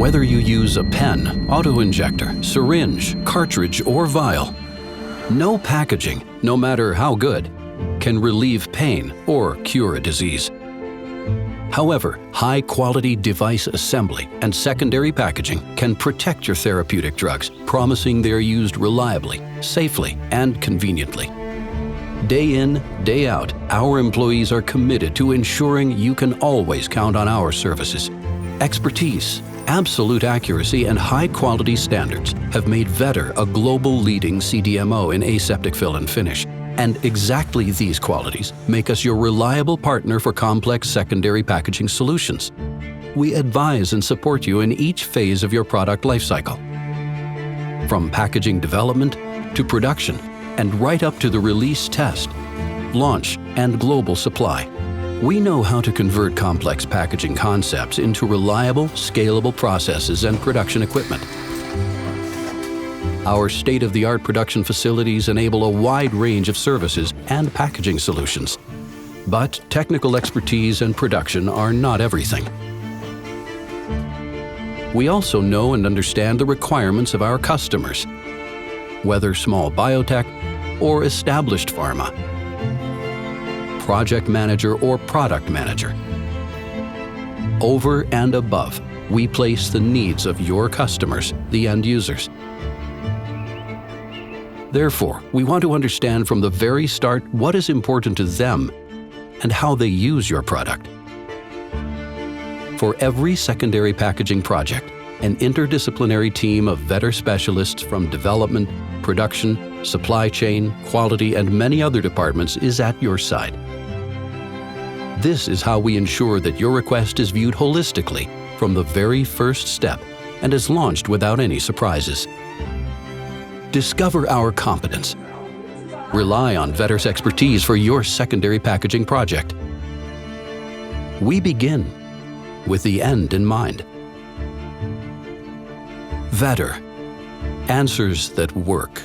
Whether you use a pen, autoinjector, syringe, cartridge, or vial, no packaging, no matter how good, can relieve pain or cure a disease. However, high-quality device assembly and secondary packaging can protect your therapeutic drugs, promising they are used reliably, safely, and conveniently. Day in, day out, our employees are committed to ensuring you can always count on our services. Expertise, absolute accuracy, and high-quality standards have made Vetter a global leading CDMO in aseptic fill and finish. And exactly these qualities make us your reliable partner for complex secondary packaging solutions. We advise and support you in each phase of your product lifecycle, from packaging development to production, and right up to the release test, launch, and global supply. We know how to convert complex packaging concepts into reliable, scalable processes and production equipment. Our state-of-the-art production facilities enable a wide range of services and packaging solutions. But technical expertise and production are not everything. We also know and understand the requirements of our customers, whether small biotech or established pharma, project manager or product manager. Over and above, we place the needs of your customers, the end users. Therefore, we want to understand from the very start what is important to them and how they use your product. For every secondary packaging project, an interdisciplinary team of Vetter specialists from development, production, supply chain, quality, and many other departments is at your side. This is how we ensure that your request is viewed holistically from the very first step and is launched without any surprises. Discover our competence. Rely on Vetter's expertise for your secondary packaging project. We begin with the end in mind. Vetter. Answers that work.